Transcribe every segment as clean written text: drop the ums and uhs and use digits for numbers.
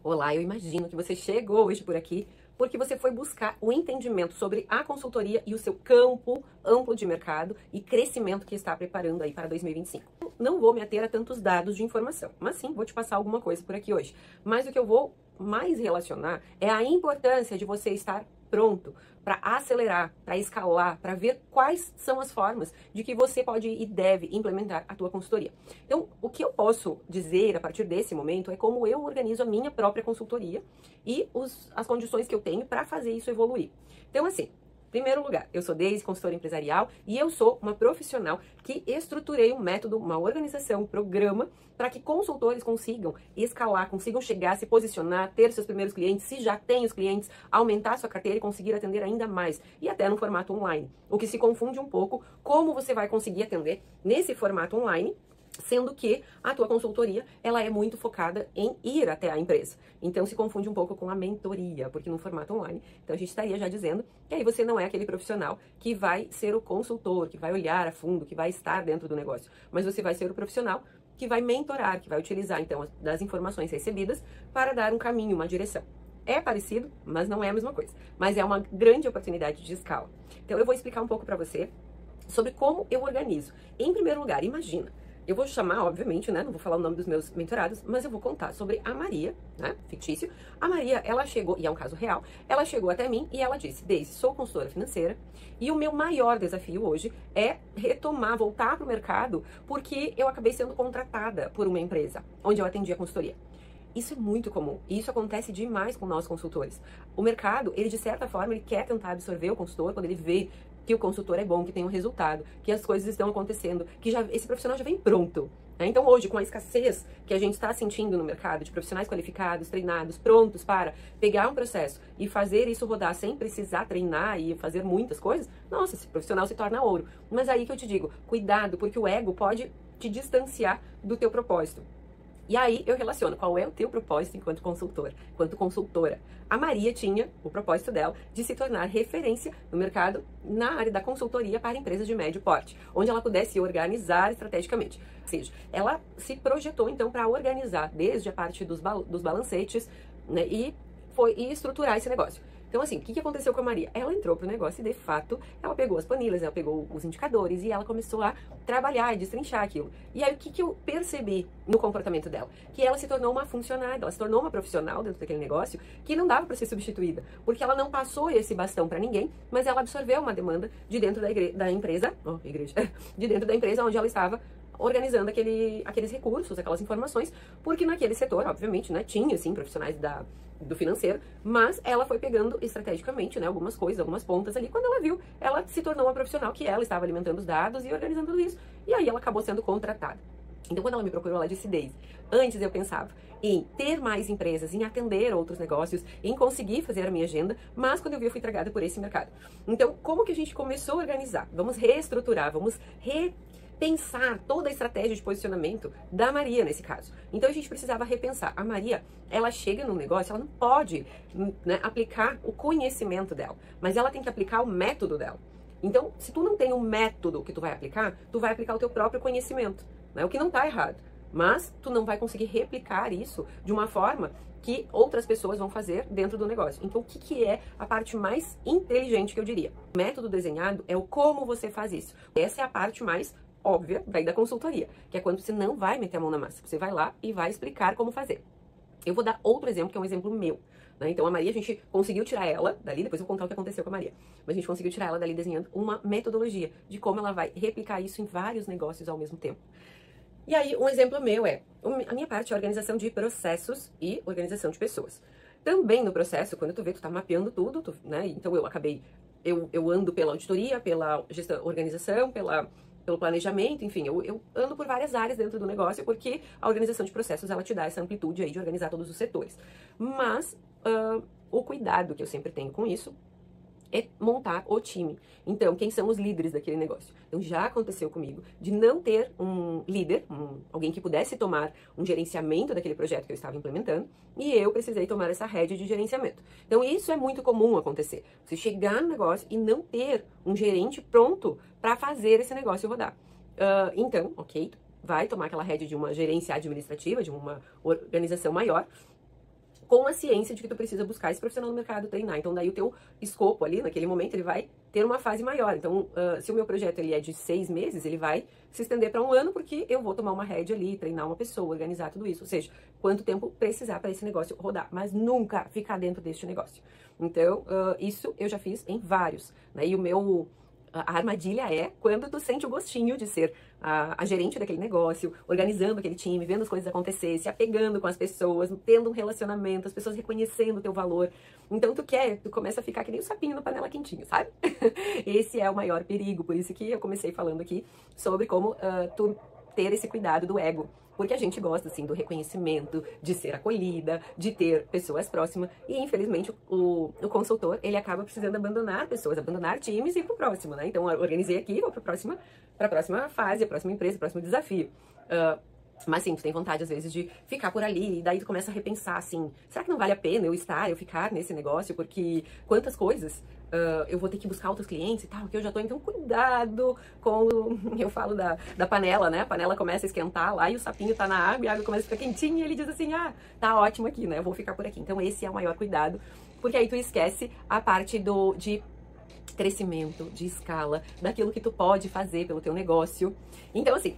Olá, eu imagino que você chegou hoje por aqui porque você foi buscar o entendimento sobre a consultoria e o seu campo amplo de mercado e crescimento que está preparando aí para 2025. Não vou me ater a tantos dados de informação, mas sim vou te passar alguma coisa por aqui hoje. Mas o que eu vou mais relacionar é a importância de você estar pronto para acelerar, para escalar, para ver quais são as formas de que você pode e deve implementar a tua consultoria. Então, o que eu posso dizer a partir desse momento é como eu organizo a minha própria consultoria e as condições que eu tenho para fazer isso evoluir. Então, assim, em primeiro lugar, eu sou Deise, consultora empresarial, e eu sou uma profissional que estruturei um método, uma organização, um programa para que consultores consigam escalar, consigam chegar, se posicionar, ter seus primeiros clientes, se já tem os clientes, aumentar sua carteira e conseguir atender ainda mais, e até no formato online. O que se confunde um pouco como você vai conseguir atender nesse formato online, sendo que a tua consultoria, ela é muito focada em ir até a empresa. Então, se confunde um pouco com a mentoria, porque no formato online, então a gente estaria já dizendo que aí você não é aquele profissional que vai ser o consultor, que vai olhar a fundo, que vai estar dentro do negócio, mas você vai ser o profissional que vai mentorar, que vai utilizar, então, das informações recebidas para dar um caminho, uma direção. É parecido, mas não é a mesma coisa. Mas é uma grande oportunidade de escala. Então, eu vou explicar um pouco para você sobre como eu organizo. Em primeiro lugar, imagina, eu vou chamar, obviamente, né, não vou falar o nome dos meus mentorados, mas eu vou contar sobre a Maria, né, fictício. A Maria, ela chegou, e é um caso real, ela chegou até mim e ela disse: Deise, sou consultora financeira e o meu maior desafio hoje é retomar, voltar para o mercado, porque eu acabei sendo contratada por uma empresa onde eu atendia consultoria. Isso é muito comum e isso acontece demais com nós consultores. O mercado, ele de certa forma, ele quer tentar absorver o consultor quando ele vê que o consultor é bom, que tem um resultado, que as coisas estão acontecendo, que já, esse profissional já vem pronto. Né? Então hoje, com a escassez que a gente está sentindo no mercado de profissionais qualificados, treinados, prontos para pegar um processo e fazer isso rodar sem precisar treinar e fazer muitas coisas, nossa, esse profissional se torna ouro. Mas aí que eu te digo, cuidado, porque o ego pode te distanciar do teu propósito. E aí eu relaciono qual é o teu propósito enquanto consultor, enquanto consultora. A Maria tinha o propósito dela de se tornar referência no mercado na área da consultoria para empresas de médio porte, onde ela pudesse organizar estrategicamente. Ou seja, ela se projetou então para organizar desde a parte dos balancetes, né, e estruturar esse negócio. Então, assim, o que aconteceu com a Maria? Ela entrou pro negócio e, de fato, ela pegou as planilhas, ela pegou os indicadores e ela começou a trabalhar e destrinchar aquilo. E aí, o que eu percebi no comportamento dela? Que ela se tornou uma funcionária, ela se tornou uma profissional dentro daquele negócio que não dava para ser substituída, porque ela não passou esse bastão para ninguém, mas ela absorveu uma demanda de dentro da empresa, de dentro da empresa onde ela estava organizando aqueles recursos, aquelas informações, porque naquele setor, obviamente, né, tinha, sim, profissionais do financeiro, mas ela foi pegando estrategicamente, né, algumas coisas, algumas pontas ali. Quando ela viu, ela se tornou uma profissional que ela estava alimentando os dados e organizando tudo isso, e aí ela acabou sendo contratada. Então, quando ela me procurou, ela disse: Deise, antes eu pensava em ter mais empresas, em atender outros negócios, em conseguir fazer a minha agenda, mas quando eu vi, eu fui tragada por esse mercado. Então, como que a gente começou a organizar? Vamos reestruturar, vamos repensar toda a estratégia de posicionamento da Maria nesse caso. Então a gente precisava repensar. A Maria, ela chega num negócio, ela não pode, né, aplicar o conhecimento dela, mas ela tem que aplicar o método dela. Então, se tu não tem um método que tu vai aplicar o teu próprio conhecimento, né, o que não está errado, mas tu não vai conseguir replicar isso de uma forma que outras pessoas vão fazer dentro do negócio. Então, o que é a parte mais inteligente que eu diria? O método desenhado é o como você faz isso. Essa é a parte mais óbvia daí da consultoria, que é quando você não vai meter a mão na massa, você vai lá e vai explicar como fazer. Eu vou dar outro exemplo, que é um exemplo meu, né? Então a Maria, a gente conseguiu tirar ela dali, depois eu vou contar o que aconteceu com a Maria, mas a gente conseguiu tirar ela dali desenhando uma metodologia de como ela vai replicar isso em vários negócios ao mesmo tempo. E aí, um exemplo meu é, a minha parte é organização de processos e organização de pessoas. Também no processo, quando tu vê, tu tá mapeando tudo, né? Então eu ando pela auditoria, pela gestão, organização, pelo planejamento, enfim, eu ando por várias áreas dentro do negócio, porque a organização de processos, ela te dá essa amplitude aí de organizar todos os setores. Mas o cuidado que eu sempre tenho com isso é montar o time. Então, quem são os líderes daquele negócio? Então, já aconteceu comigo de não ter um líder, alguém que pudesse tomar um gerenciamento daquele projeto que eu estava implementando, e eu precisei tomar essa rédea de gerenciamento. Então, isso é muito comum acontecer. Você chegar no negócio e não ter um gerente pronto para fazer esse negócio rodar. Então, ok, vai tomar aquela rédea de uma gerência administrativa, de uma organização maior. com a ciência de que tu precisa buscar esse profissional no mercado, treinar. Então, daí o teu escopo ali, naquele momento, ele vai ter uma fase maior. Então, se o meu projeto ele é de 6 meses, ele vai se estender para 1 ano, porque eu vou tomar uma rédea ali, treinar uma pessoa, organizar tudo isso. Ou seja, quanto tempo precisar para esse negócio rodar. Mas nunca ficar dentro deste negócio. Então, isso eu já fiz em vários, né? E a armadilha é quando tu sente o gostinho de ser a gerente daquele negócio, organizando aquele time, vendo as coisas acontecer, se apegando com as pessoas, tendo um relacionamento, as pessoas reconhecendo o teu valor. Então tu começa a ficar que nem o sapinho na panela quentinha, sabe? Esse é o maior perigo, por isso que eu comecei falando aqui sobre como tu ter esse cuidado do ego. Porque a gente gosta, assim, do reconhecimento, de ser acolhida, de ter pessoas próximas. E, infelizmente, o consultor, ele acaba precisando abandonar pessoas, abandonar times e ir pro próximo, né? Então, eu organizei aqui, vou pra próxima fase, a próxima empresa, o próximo desafio. Mas sim, tu tem vontade, às vezes, de ficar por ali, e daí tu começa a repensar, assim, será que não vale a pena eu ficar nesse negócio? Porque quantas coisas eu vou ter que buscar outros clientes e tal, que eu já tô, então, cuidado com, eu falo da panela, né? A panela começa a esquentar lá e o sapinho tá na água, e a água começa a ficar quentinha, e ele diz assim, tá ótimo aqui, né? Eu vou ficar por aqui. Então, esse é o maior cuidado, porque aí tu esquece a parte de crescimento, de escala, daquilo que tu pode fazer pelo teu negócio. Então, assim,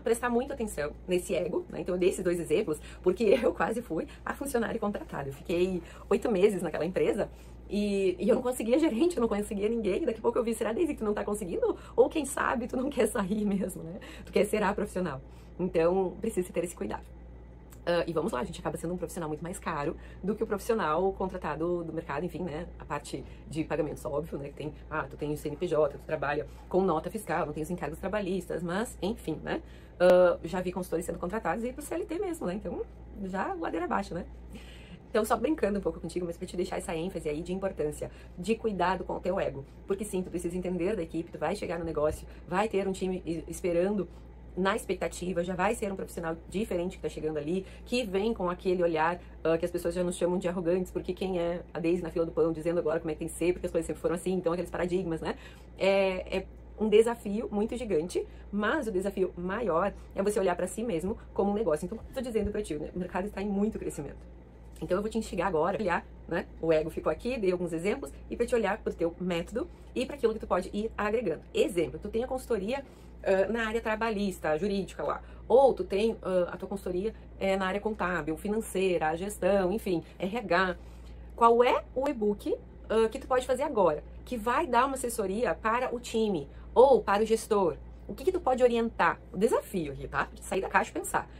prestar muita atenção nesse ego, né? Então eu dei esses 2 exemplos, porque eu quase fui a funcionária contratada. Eu fiquei 8 meses naquela empresa e eu não conseguia gerente, eu não conseguia ninguém. Daqui a pouco eu vi, será, Daisy, que tu não tá conseguindo? Ou quem sabe tu não quer sair mesmo, né? Tu quer ser a profissional. Então precisa ter esse cuidado. E vamos lá, a gente acaba sendo um profissional muito mais caro do que o profissional contratado do mercado, enfim, né? A parte de pagamentos, óbvio, né? Que tem, tu tem o CNPJ, tu trabalha com nota fiscal, não tem os encargos trabalhistas, mas, enfim, né? Já vi consultores sendo contratados e ir pro CLT mesmo, né? Então, já ladeira abaixo, né? Então, só brincando um pouco contigo, mas pra te deixar essa ênfase aí de importância, de cuidado com o teu ego. Porque sim, tu precisa entender da equipe, tu vai chegar no negócio, vai ter um time esperando na expectativa, já vai ser um profissional diferente que tá chegando ali, que vem com aquele olhar que as pessoas já nos chamam de arrogantes, porque quem é a Daisy na fila do pão dizendo agora como é que tem que ser, porque as coisas sempre foram assim, então aqueles paradigmas, né? É um desafio muito gigante, mas o desafio maior é você olhar para si mesmo como um negócio. Então, como eu tô dizendo para ti, né? O mercado está em muito crescimento. Então eu vou te instigar agora a olhar, né? O ego ficou aqui, dei alguns exemplos, e para te olhar para o teu método e para aquilo que tu pode ir agregando. Exemplo, tu tem a consultoria na área trabalhista, jurídica lá, ou tu tem a tua consultoria na área contábil, financeira, a gestão, enfim, RH. Qual é o e-book que tu pode fazer agora, que vai dar uma assessoria para o time ou para o gestor? O que tu pode orientar? O desafio aqui, tá? De sair da caixa e pensar.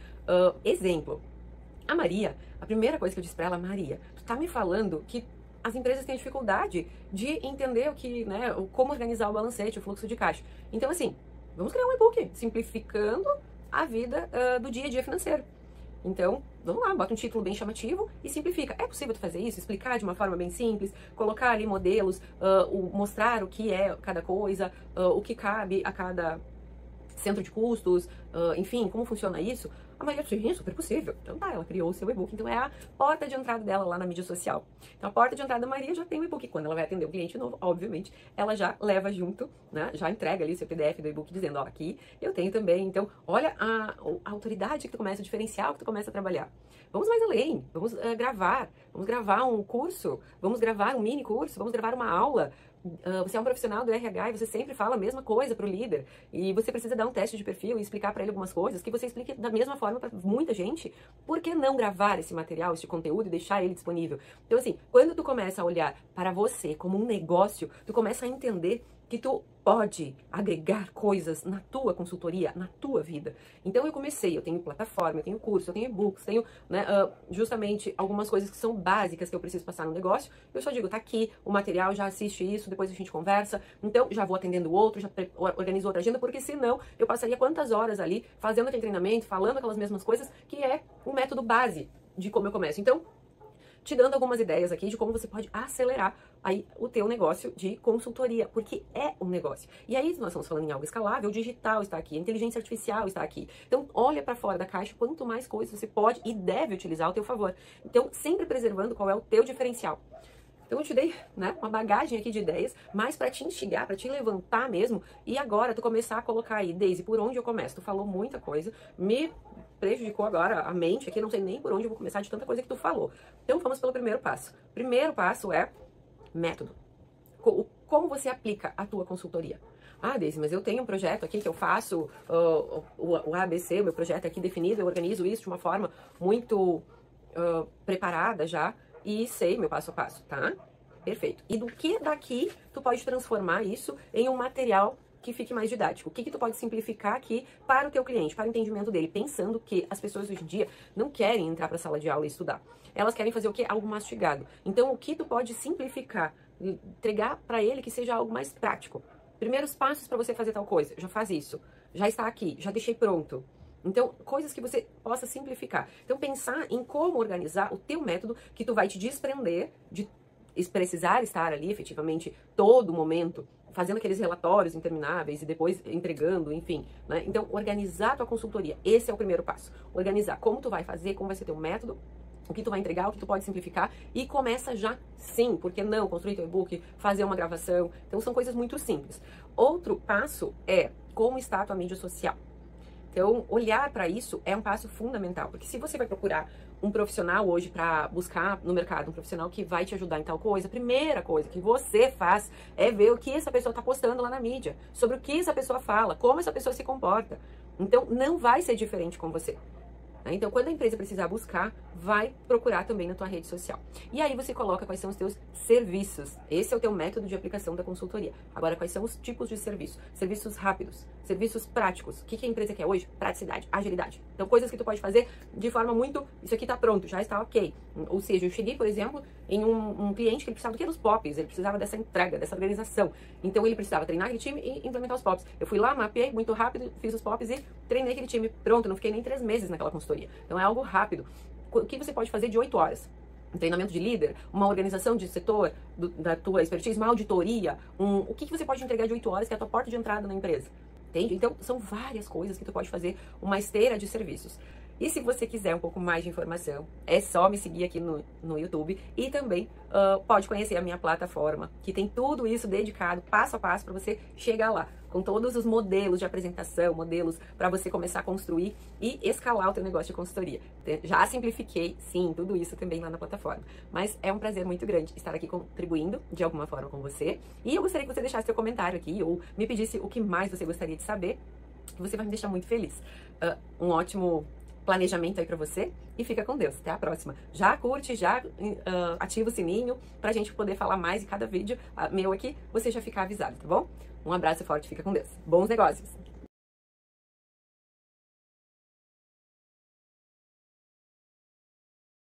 Exemplo, a Maria, a primeira coisa que eu disse pra ela, Maria, tu tá me falando que as empresas têm dificuldade de entender como organizar o balancete, o fluxo de caixa. Então, assim, vamos criar um e-book simplificando a vida do dia a dia financeiro. Então, vamos lá, bota um título bem chamativo e simplifica. É possível tu fazer isso? Explicar de uma forma bem simples, colocar ali modelos, mostrar o que é cada coisa, o que cabe a cada centro de custos, enfim, como funciona isso? A Maria disse, sim, super possível. Então tá, ela criou o seu e-book. Então é a porta de entrada dela lá na mídia social. Então a porta de entrada da Maria já tem o e-book. Quando ela vai atender um cliente novo, obviamente, ela já leva junto, né? Já entrega ali o seu PDF do e-book dizendo, ó, aqui eu tenho também. Então, olha a autoridade que tu começa, o diferencial que tu começa a trabalhar. Vamos mais além, vamos gravar um curso, vamos gravar um mini curso, vamos gravar uma aula. Você é um profissional do RH e você sempre fala a mesma coisa para o líder e você precisa dar um teste de perfil e explicar para ele algumas coisas que você explique da mesma forma para muita gente. Por que não gravar esse material, esse conteúdo e deixar ele disponível? Então, assim, quando tu começa a olhar para você como um negócio, tu começa a entender que tu pode agregar coisas na tua consultoria, na tua vida. Então eu tenho plataforma, eu tenho curso, eu tenho e-books, tenho justamente algumas coisas que são básicas que eu preciso passar no negócio. Eu só digo, tá aqui o material, já assiste isso, depois a gente conversa. Então já vou atendendo o outro, já organizo outra agenda, porque senão eu passaria quantas horas ali fazendo aquele treinamento, falando aquelas mesmas coisas, que é o método base de como eu começo. Então, te dando algumas ideias aqui de como você pode acelerar aí o teu negócio de consultoria, porque é um negócio. E aí nós estamos falando em algo escalável, o digital está aqui, a inteligência artificial está aqui. Então olha para fora da caixa, quanto mais coisas você pode e deve utilizar ao teu favor. Então sempre preservando qual é o teu diferencial. Então eu te dei, né, uma bagagem aqui de ideias, mas para te instigar, para te levantar mesmo, e agora tu começar a colocar aí, Daisy, por onde eu começo? Tu falou muita coisa, me prejudicou agora a mente aqui, não sei nem por onde eu vou começar de tanta coisa que tu falou. Então vamos pelo primeiro passo. Primeiro passo é método. Como você aplica a tua consultoria? Ah, Deise, mas eu tenho um projeto aqui que eu faço, o ABC, o meu projeto é aqui definido, eu organizo isso de uma forma muito preparada já e sei meu passo a passo, tá? Perfeito. E do que daqui tu pode transformar isso em um material que fique mais didático? O que tu pode simplificar aqui para o teu cliente, para o entendimento dele, pensando que as pessoas hoje em dia não querem entrar para a sala de aula e estudar. Elas querem fazer o quê? Algo mastigado. Então, o que tu pode simplificar, entregar para ele que seja algo mais prático. Primeiros passos para você fazer tal coisa. Já faz isso. Já está aqui. Já deixei pronto. Então, coisas que você possa simplificar. Então, pensar em como organizar o teu método que tu vai te desprender de precisar estar ali efetivamente todo momento, fazendo aqueles relatórios intermináveis e depois entregando, enfim, né? Então, organizar a tua consultoria, esse é o primeiro passo. Organizar como tu vai fazer, como vai ser teu método, o que tu vai entregar, o que tu pode simplificar e começa já sim, porque não construir teu e-book, fazer uma gravação. Então, são coisas muito simples. Outro passo é como está a tua mídia social. Então, olhar para isso é um passo fundamental, porque se você vai procurar um profissional hoje para buscar no mercado, um profissional que vai te ajudar em tal coisa, a primeira coisa que você faz é ver o que essa pessoa está postando lá na mídia, sobre o que essa pessoa fala, como essa pessoa se comporta. Então, não vai ser diferente com você. Então, quando a empresa precisar buscar, vai procurar também na tua rede social. E aí você coloca quais são os teus serviços. Esse é o teu método de aplicação da consultoria. Agora, quais são os tipos de serviço? Serviços rápidos, serviços práticos. O que a empresa quer hoje? Praticidade, agilidade. Então, coisas que tu pode fazer de forma muito... Isso aqui tá pronto, já está ok. Ou seja, eu cheguei, por exemplo, em um cliente que ele precisava do que? Dos POPs. Ele precisava dessa entrega, dessa organização. Então, ele precisava treinar aquele time e implementar os POPs. Eu fui lá, mapeei muito rápido, fiz os POPs e treinei aquele time. Pronto, não fiquei nem 3 meses naquela consultoria. Então, é algo rápido. O que você pode fazer de 8 horas? Um treinamento de líder, uma organização de setor da tua expertise, uma auditoria, o que você pode entregar de 8 horas que é a tua porta de entrada na empresa? Entende? Então, são várias coisas que tu pode fazer, uma esteira de serviços. E se você quiser um pouco mais de informação, é só me seguir aqui no YouTube e também pode conhecer a minha plataforma, que tem tudo isso dedicado, passo a passo, para você chegar lá, com todos os modelos de apresentação, modelos para você começar a construir e escalar o teu negócio de consultoria. Já simplifiquei, sim, tudo isso também lá na plataforma. Mas é um prazer muito grande estar aqui contribuindo de alguma forma com você. E eu gostaria que você deixasse seu comentário aqui ou me pedisse o que mais você gostaria de saber, que você vai me deixar muito feliz. Um ótimo planejamento aí pra você e fica com Deus. Até a próxima. Já curte, já ativa o sininho pra gente poder falar mais e cada vídeo meu aqui você já ficar avisado, tá bom? Um abraço forte, fica com Deus. Bons negócios!